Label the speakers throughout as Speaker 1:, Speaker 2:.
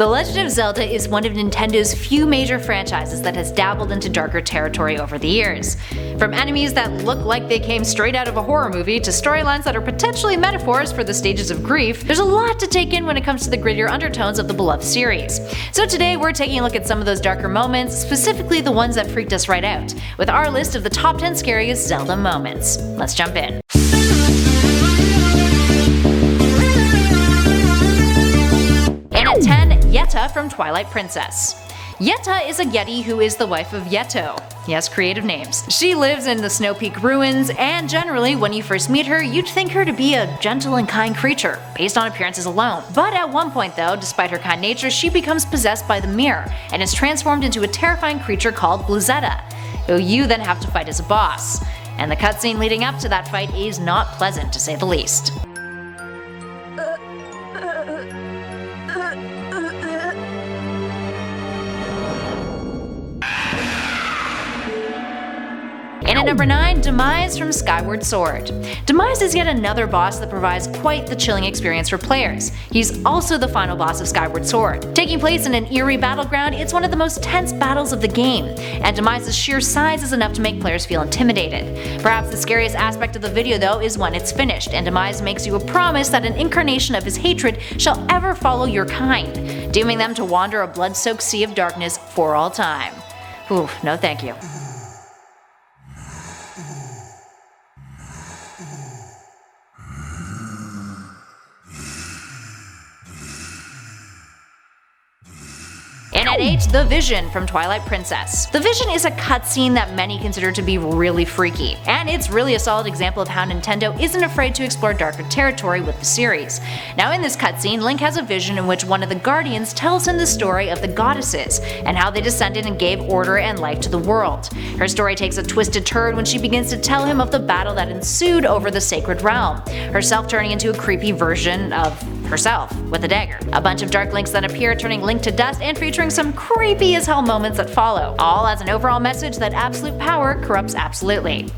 Speaker 1: The Legend of Zelda is one of Nintendo's few major franchises that has dabbled into darker territory over the years. From enemies that look like they came straight out of a horror movie to storylines that are potentially metaphors for the stages of grief, there's a lot to take in when it comes to the grittier undertones of the beloved series. So today we're taking a look at some of those darker moments, specifically the ones that freaked us right out, with our list of the top 10 scariest Zelda moments. Let's jump in. At 10, Yetta from Twilight Princess. Yetta is a Yeti who is the wife of Yetto. Yes, creative names. She lives in the Snow Peak ruins, and generally, when you first meet her, you'd think her to be a gentle and kind creature, based on appearances alone. But at one point though, despite her kind nature, she becomes possessed by the mirror, and is transformed into a terrifying creature called Blizzetta, who you then have to fight as a boss. And the cutscene leading up to that fight is not pleasant, to say the least. And at number 9, Demise from Skyward Sword. Demise is yet another boss that provides quite the chilling experience for players. He's also the final boss of Skyward Sword. Taking place in an eerie battleground, it's one of the most tense battles of the game, and Demise's sheer size is enough to make players feel intimidated. Perhaps the scariest aspect of the video though is when it's finished, and Demise makes you a promise that an incarnation of his hatred shall ever follow your kind, dooming them to wander a blood-soaked sea of darkness for all time. Ooh, no thank you. And at 8, The Vision from Twilight Princess. The Vision is a cutscene that many consider to be really freaky, and it's really a solid example of how Nintendo isn't afraid to explore darker territory with the series. Now in this cutscene, Link has a vision in which one of the Guardians tells him the story of the goddesses, and how they descended and gave order and life to the world. Her story takes a twisted turn when she begins to tell him of the battle that ensued over the sacred realm, herself turning into a creepy version of herself with a dagger. A bunch of dark links then appear, turning Link to dust and featuring some creepy as hell moments that follow, all as an overall message that absolute power corrupts absolutely.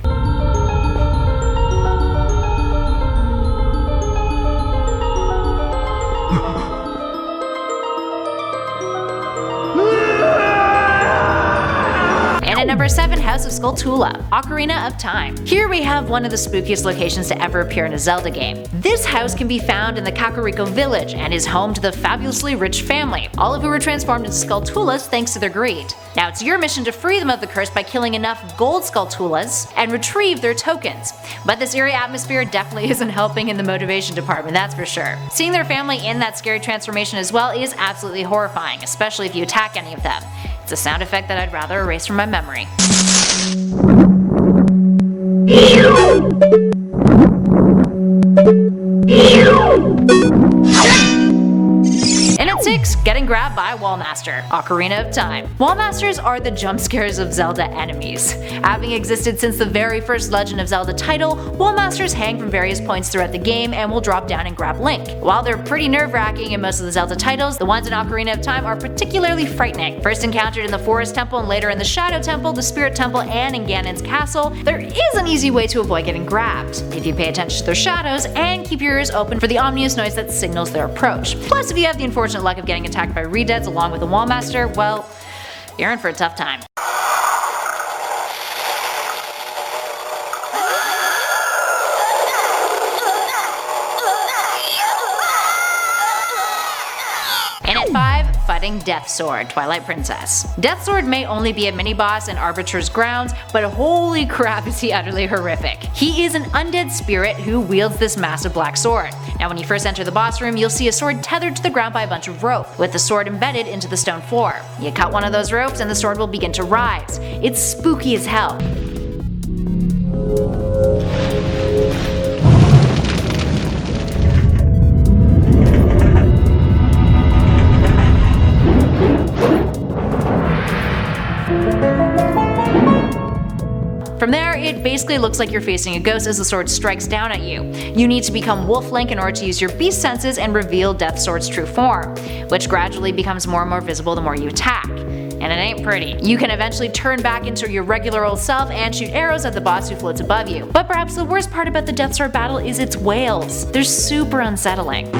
Speaker 1: And at number 7, House of Skulltula, Ocarina of Time. Here we have one of the spookiest locations to ever appear in a Zelda game. This house can be found in the Kakariko village and is home to the fabulously rich family, all of who were transformed into Skulltulas thanks to their greed. Now it's your mission to free them of the curse by killing enough gold Skulltulas and retrieve their tokens. But this eerie atmosphere definitely isn't helping in the motivation department, that's for sure. Seeing their family in that scary transformation as well is absolutely horrifying, especially if you attack any of them. It's a sound effect that I'd rather erase from my memory. And at 6, getting grabbed by Wallmaster, Ocarina of Time. Wallmasters are the jump scares of Zelda enemies. Having existed since the very first Legend of Zelda title, Wallmasters hang from various points throughout the game and will drop down and grab Link. While they're pretty nerve-wracking in most of the Zelda titles, the ones in Ocarina of Time are particularly frightening. First encountered in the Forest Temple and later in the Shadow Temple, the Spirit Temple, and in Ganon's castle, there is an easy way to avoid getting grabbed, if you pay attention to their shadows and keep your ears open for the ominous noise that signals their approach. Plus, if you have the unfortunate luck of getting attacked by Redeads along with the Wallmaster, well, you're in for a tough time. And at 5, fighting Death Sword, Twilight Princess. Death Sword may only be a mini-boss in Arbiter's grounds, but holy crap is he utterly horrific. He is an undead spirit who wields this massive black sword. Now when you first enter the boss room, you'll see a sword tethered to the ground by a bunch of rope, with the sword embedded into the stone floor. You cut one of those ropes and the sword will begin to rise. It's spooky as hell. From there, it basically looks like you're facing a ghost as the sword strikes down at you. You need to become Wolf Link in order to use your beast senses and reveal Death Sword's true form, which gradually becomes more and more visible the more you attack. And it ain't pretty. You can eventually turn back into your regular old self and shoot arrows at the boss who floats above you. But perhaps the worst part about the Death Sword battle is its wails. They're super unsettling.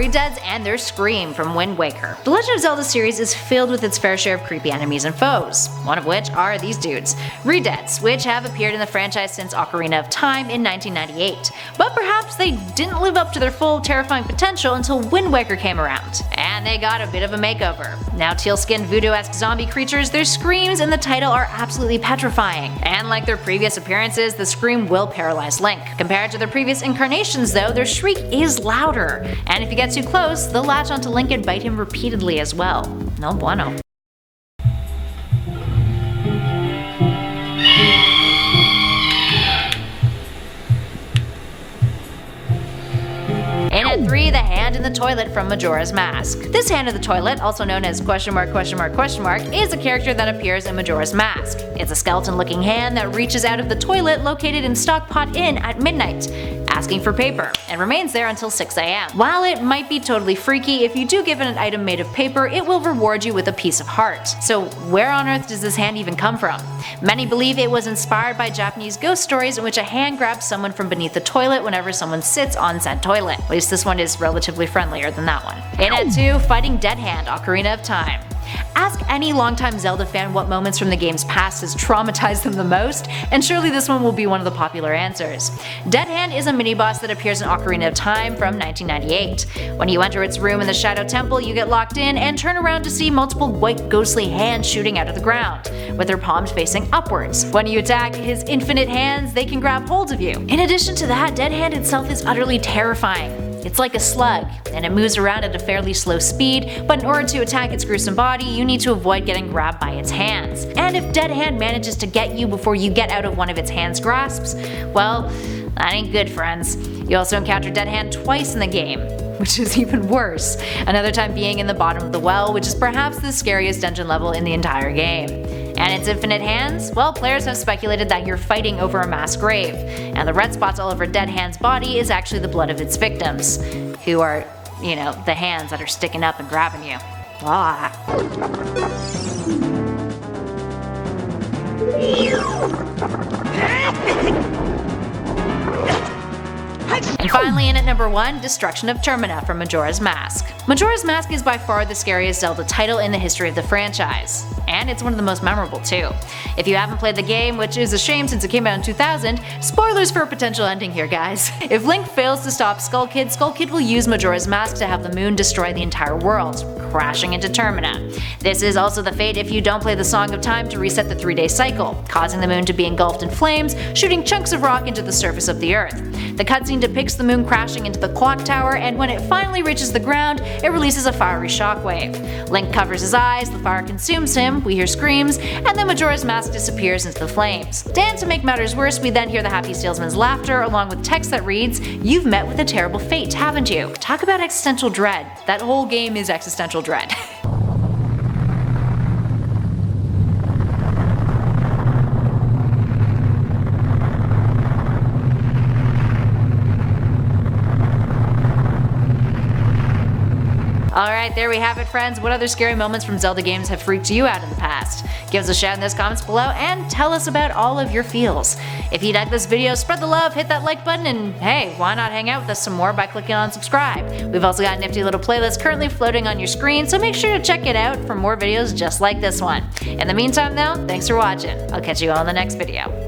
Speaker 1: Redeads and their Scream from Wind Waker. The Legend of Zelda series is filled with its fair share of creepy enemies and foes, one of which are these dudes, Redeads, which have appeared in the franchise since Ocarina of Time in 1998. But perhaps they didn't live up to their full terrifying potential until Wind Waker came around, and they got a bit of a makeover. Now teal-skinned voodoo-esque zombie creatures, their screams in the title are absolutely petrifying, and like their previous appearances, the scream will paralyze Link. Compared to their previous incarnations though, their shriek is louder, and if you get too close, they'll latch onto Link and bite him repeatedly as well. No bueno. And at 3, the hand in the toilet from Majora's Mask. This hand in the toilet, also known as question mark, is a character that appears in Majora's Mask. It's a skeleton-looking hand that reaches out of the toilet located in Stockpot Inn at midnight, asking for paper, and remains there until 6 AM. While it might be totally freaky, if you do give it an item made of paper, it will reward you with a piece of heart. So where on earth does this hand even come from? Many believe it was inspired by Japanese ghost stories in which a hand grabs someone from beneath the toilet whenever someone sits on said toilet. At least this one is relatively friendlier than that one. And at 2, Fighting Dead Hand, Ocarina of Time. Ask any longtime Zelda fan what moments from the game's past has traumatized them the most, and surely this one will be one of the popular answers. Dead Hand is a mini-boss that appears in Ocarina of Time from 1998. When you enter its room in the Shadow Temple, you get locked in and turn around to see multiple white ghostly hands shooting out of the ground, with their palms facing upwards. When you attack his infinite hands, they can grab hold of you. In addition to that, Dead Hand itself is utterly terrifying. It's like a slug, and it moves around at a fairly slow speed, but in order to attack its gruesome body, you need to avoid getting grabbed by its hands. And if Dead Hand manages to get you before you get out of one of its hand's grasps, well, that ain't good, friends. You also encounter Dead Hand twice in the game, which is even worse. Another time being in the bottom of the well, which is perhaps the scariest dungeon level in the entire game. And its infinite hands? Well, players have speculated that you're fighting over a mass grave, and the red spots all over Dead Hand's body is actually the blood of its victims, who are, the hands that are sticking up and grabbing you. Ah. And finally in at number 1, Destruction of Termina from Majora's Mask. Majora's Mask is by far the scariest Zelda title in the history of the franchise, and it's one of the most memorable too. If you haven't played the game, which is a shame since it came out in 2000, spoilers for a potential ending here, guys. If Link fails to stop Skull Kid will use Majora's Mask to have the moon destroy the entire world, crashing into Termina. This is also the fate if you don't play the Song of Time to reset the 3-day cycle, causing the moon to be engulfed in flames, shooting chunks of rock into the surface of the earth. The cutscene depicts the moon crashing into the clock tower, and when it finally reaches the ground, it releases a fiery shockwave. Link covers his eyes, the fire consumes him, we hear screams, and then Majora's Mask disappears into the flames. And to make matters worse, we then hear the happy salesman's laughter along with text that reads, "You've met with a terrible fate, haven't you?" Talk about existential dread. That whole game is existential dread. Alright, there we have it, friends. What other scary moments from Zelda games have freaked you out in the past? Give us a shout in those comments below and tell us about all of your feels. If you like this video, spread the love, hit that like button, and hey, why not hang out with us some more by clicking on subscribe? We've also got a nifty little playlist currently floating on your screen, so make sure to check it out for more videos just like this one. In the meantime though, thanks for watching. I'll catch you all in the next video.